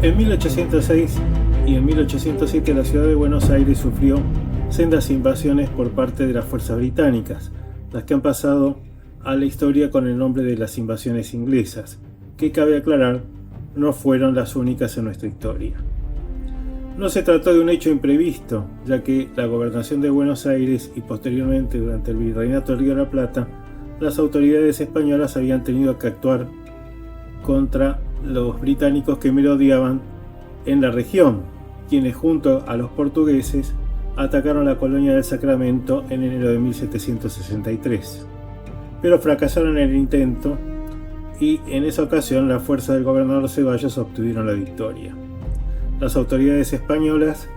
En 1806 y en 1807 la ciudad de Buenos Aires sufrió sendas invasiones por parte de las fuerzas británicas, las que han pasado a la historia con el nombre de las invasiones inglesas, que cabe aclarar no fueron las únicas en nuestra historia. No se trató de un hecho imprevisto, ya que la gobernación de Buenos Aires y posteriormente durante el Virreinato del Río de la Plata, las autoridades españolas habían tenido que actuar contra los británicos que merodeaban en la región, quienes junto a los portugueses atacaron la colonia del Sacramento en enero de 1763. Pero fracasaron en el intento y en esa ocasión las fuerzas del gobernador Ceballos obtuvieron la victoria. Las autoridades españolas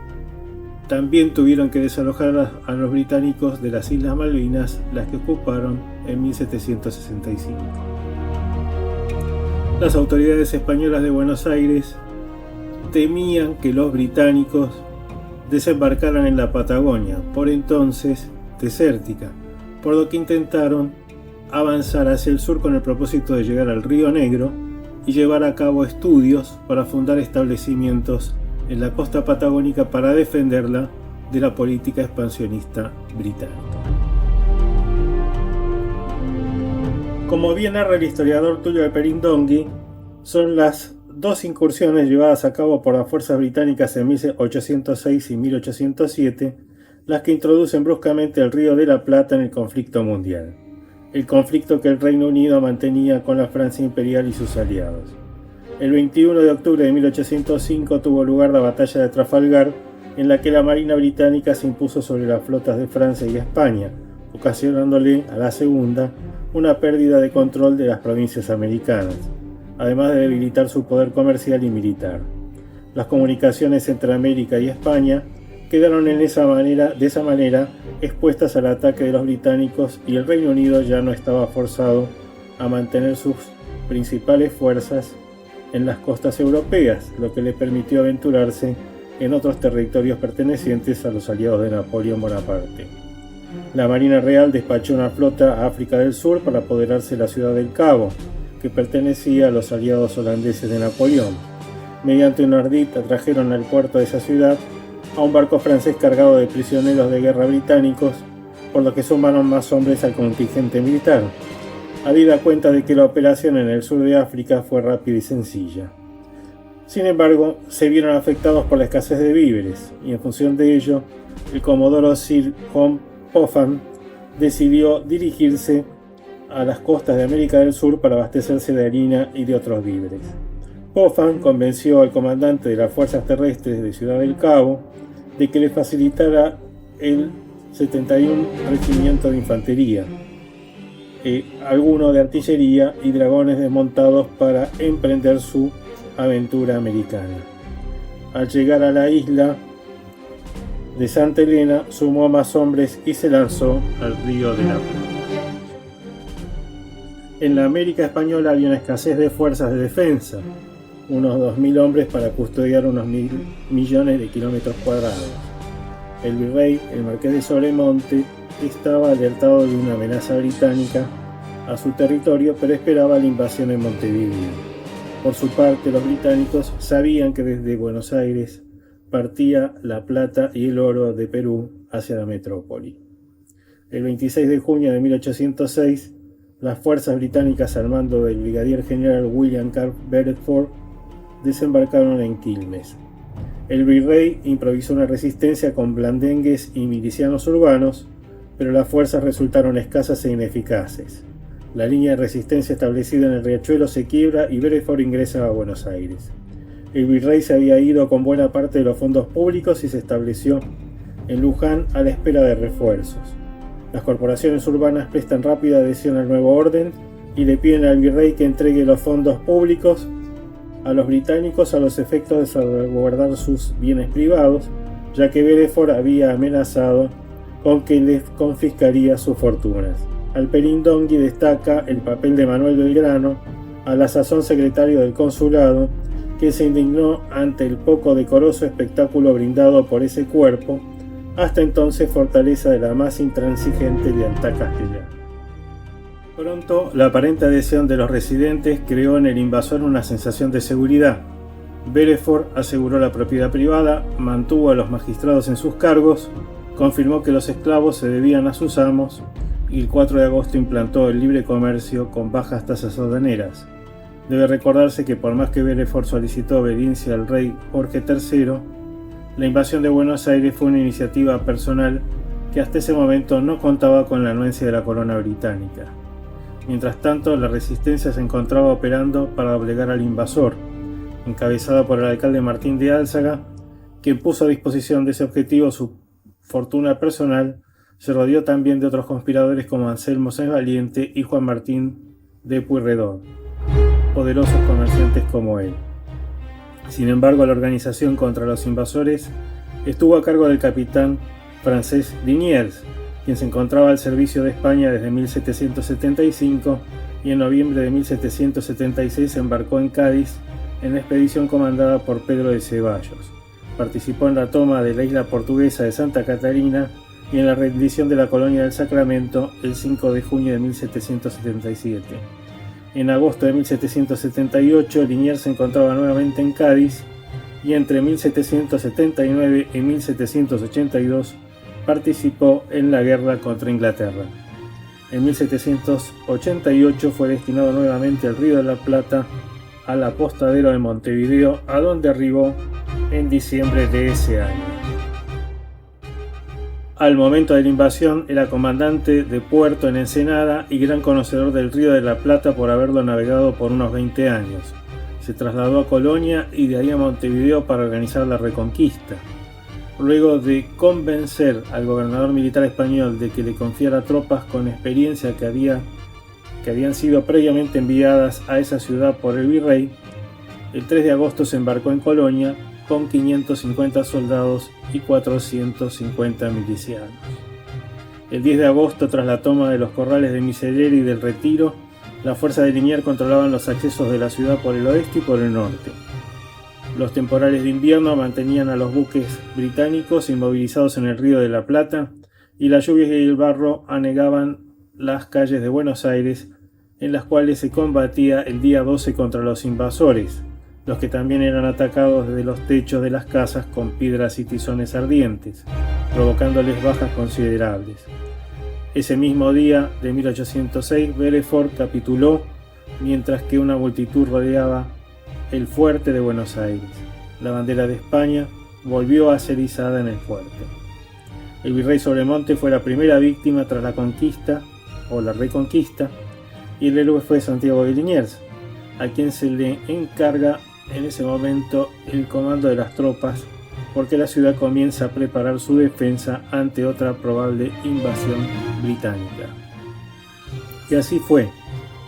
también tuvieron que desalojar a los británicos de las Islas Malvinas, las que ocuparon en 1765. Las autoridades españolas de Buenos Aires temían que los británicos desembarcaran en la Patagonia, por entonces desértica, por lo que intentaron avanzar hacia el sur con el propósito de llegar al Río Negro y llevar a cabo estudios para fundar establecimientos en la costa patagónica para defenderla de la política expansionista británica. Como bien narra el historiador Tulio de Perindongui, son las dos incursiones llevadas a cabo por las fuerzas británicas en 1806 y 1807 las que introducen bruscamente el Río de la Plata en el conflicto mundial, el conflicto que el Reino Unido mantenía con la Francia imperial y sus aliados. El 21 de octubre de 1805 tuvo lugar la batalla de Trafalgar, en la que la Marina británica se impuso sobre las flotas de Francia y España, ocasionándole a la segunda una pérdida de control de las provincias americanas, además de debilitar su poder comercial y militar. Las comunicaciones entre América y España quedaron de esa manera expuestas al ataque de los británicos y el Reino Unido ya no estaba forzado a mantener sus principales fuerzas en las costas europeas, lo que le permitió aventurarse en otros territorios pertenecientes a los aliados de Napoleón Bonaparte. La Marina Real despachó una flota a África del Sur para apoderarse de la ciudad del Cabo, que pertenecía a los aliados holandeses de Napoleón. Mediante un ardid atrajeron al puerto de esa ciudad a un barco francés cargado de prisioneros de guerra británicos, por lo que sumaron más hombres al contingente militar, habida cuenta de que la operación en el sur de África fue rápida y sencilla. Sin embargo, se vieron afectados por la escasez de víveres, y en función de ello, el comodoro Sir John Popham decidió dirigirse a las costas de América del Sur para abastecerse de harina y de otros víveres. Popham convenció al comandante de las fuerzas terrestres de Ciudad del Cabo de que le facilitara el 71 Regimiento de Infantería, alguno de artillería y dragones desmontados para emprender su aventura americana. Al llegar a la isla de Santa Elena, sumó a más hombres y se lanzó al Río de la Plata. En la América española había una escasez de fuerzas de defensa, unos 2.000 hombres para custodiar unos 1.000 millones de kilómetros cuadrados. El virrey, el marqués de Sobremonte, estaba alertado de una amenaza británica a su territorio, pero esperaba la invasión en Montevideo. Por su parte, los británicos sabían que desde Buenos Aires partía la plata y el oro de Perú hacia la metrópoli. El 26 de junio de 1806, las fuerzas británicas al mando del brigadier general William Carp Beresford desembarcaron en Quilmes. El virrey improvisó una resistencia con blandengues y milicianos urbanos, pero las fuerzas resultaron escasas e ineficaces. La línea de resistencia establecida en el riachuelo se quiebra y Beresford ingresa a Buenos Aires. El virrey se había ido con buena parte de los fondos públicos y se estableció en Luján a la espera de refuerzos. Las corporaciones urbanas prestan rápida adhesión al nuevo orden y le piden al virrey que entregue los fondos públicos a los británicos a los efectos de salvaguardar sus bienes privados, ya que Beresford había amenazado con que les confiscaría sus fortunas. Al Perindongui destaca el papel de Manuel Belgrano, a la sazón secretario del consulado, que se indignó ante el poco decoroso espectáculo brindado por ese cuerpo, hasta entonces fortaleza de la más intransigente lealtad castellana. Pronto, la aparente adhesión de los residentes creó en el invasor una sensación de seguridad. Belfort aseguró la propiedad privada, mantuvo a los magistrados en sus cargos, confirmó que los esclavos se debían a sus amos y el 4 de agosto implantó el libre comercio con bajas tasas aduaneras. Debe recordarse que por más que Belfort solicitó obediencia al rey Jorge III, la invasión de Buenos Aires fue una iniciativa personal que hasta ese momento no contaba con la anuencia de la corona británica. Mientras tanto, la resistencia se encontraba operando para doblegar al invasor, encabezado por el alcalde Martín de Álzaga, quien puso a disposición de ese objetivo su fortuna personal. Se rodeó también de otros conspiradores como Anselmo Sáenz Valiente y Juan Martín de Pueyrredón, poderosos comerciantes como él. Sin embargo, la organización contra los invasores estuvo a cargo del capitán francés Liniers, quien se encontraba al servicio de España desde 1775 y en noviembre de 1776 se embarcó en Cádiz en la expedición comandada por Pedro de Ceballos. Participó en la toma de la isla portuguesa de Santa Catarina y en la rendición de la colonia del Sacramento el 5 de junio de 1777. En agosto de 1778, Liniers se encontraba nuevamente en Cádiz y entre 1779 y 1782 participó en la guerra contra Inglaterra. En 1788 fue destinado nuevamente al Río de la Plata, al apostadero de Montevideo, a donde arribó en diciembre de ese año. Al momento de la invasión era comandante de puerto en Ensenada y gran conocedor del Río de la Plata por haberlo navegado por unos 20 años. Se trasladó a Colonia y de ahí a Montevideo para organizar la Reconquista. Luego de convencer al gobernador militar español de que le confiara tropas con experiencia que habían sido previamente enviadas a esa ciudad por el virrey, el 3 de agosto se embarcó en Colonia con 550 soldados y 450 milicianos. El 10 de agosto, tras la toma de los corrales de Miserere y del Retiro, las fuerzas de Liniers controlaban los accesos de la ciudad por el oeste y por el norte. Los temporales de invierno mantenían a los buques británicos inmovilizados en el Río de la Plata y las lluvias y el barro anegaban las calles de Buenos Aires, en las cuales se combatía el día 12 contra los invasores, los que también eran atacados desde los techos de las casas con piedras y tizones ardientes, provocándoles bajas considerables. Ese mismo día de 1806, Belfort capituló, mientras que una multitud rodeaba el fuerte de Buenos Aires. La bandera de España volvió a ser izada en el fuerte. El virrey Sobremonte fue la primera víctima tras la conquista o la reconquista, y el héroe fue Santiago de Liniers, a quien se le encarga en ese momento el comando de las tropas, porque la ciudad comienza a preparar su defensa ante otra probable invasión británica. Y así fue,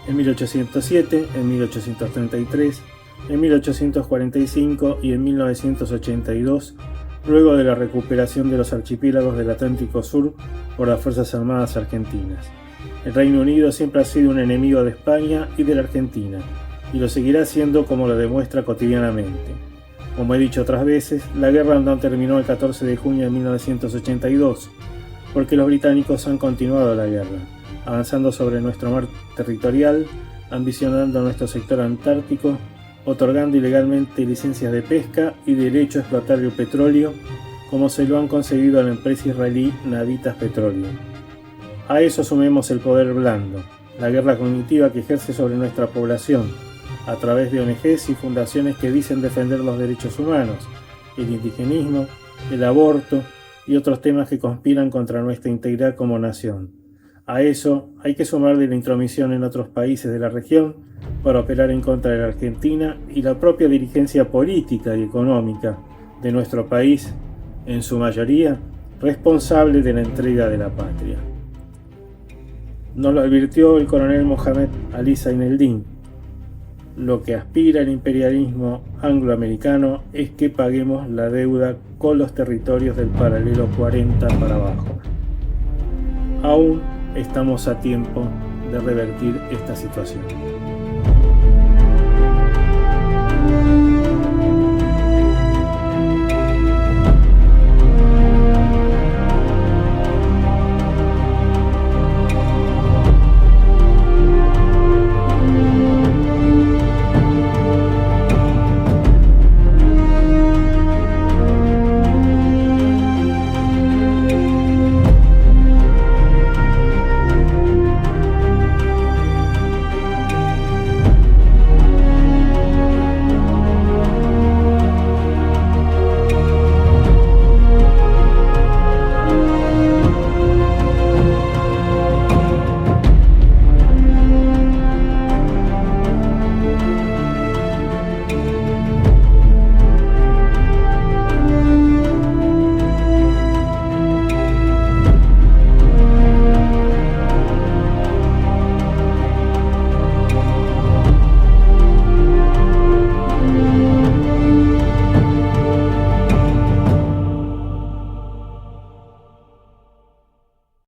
en 1807, en 1833, en 1845 y en 1982, luego de la recuperación de los archipiélagos del Atlántico Sur por las Fuerzas Armadas Argentinas. El Reino Unido siempre ha sido un enemigo de España y de la Argentina, y lo seguirá siendo como lo demuestra cotidianamente. Como he dicho otras veces, la guerra no terminó el 14 de junio de 1982, porque los británicos han continuado la guerra, avanzando sobre nuestro mar territorial, ambicionando nuestro sector antártico, otorgando ilegalmente licencias de pesca y derecho a explotar el petróleo, como se lo han concedido a la empresa israelí Navitas Petroleum. A eso sumemos el poder blando, la guerra cognitiva que ejerce sobre nuestra población, a través de ONGs y fundaciones que dicen defender los derechos humanos, el indigenismo, el aborto y otros temas que conspiran contra nuestra integridad como nación. A eso hay que sumarle la intromisión en otros países de la región para operar en contra de la Argentina y la propia dirigencia política y económica de nuestro país, en su mayoría responsable de la entrega de la patria. Nos lo advirtió el coronel Mohamed Ali Zaineldin. Lo que aspira el imperialismo angloamericano es que paguemos la deuda con los territorios del paralelo 40 para abajo. Aún estamos a tiempo de revertir esta situación.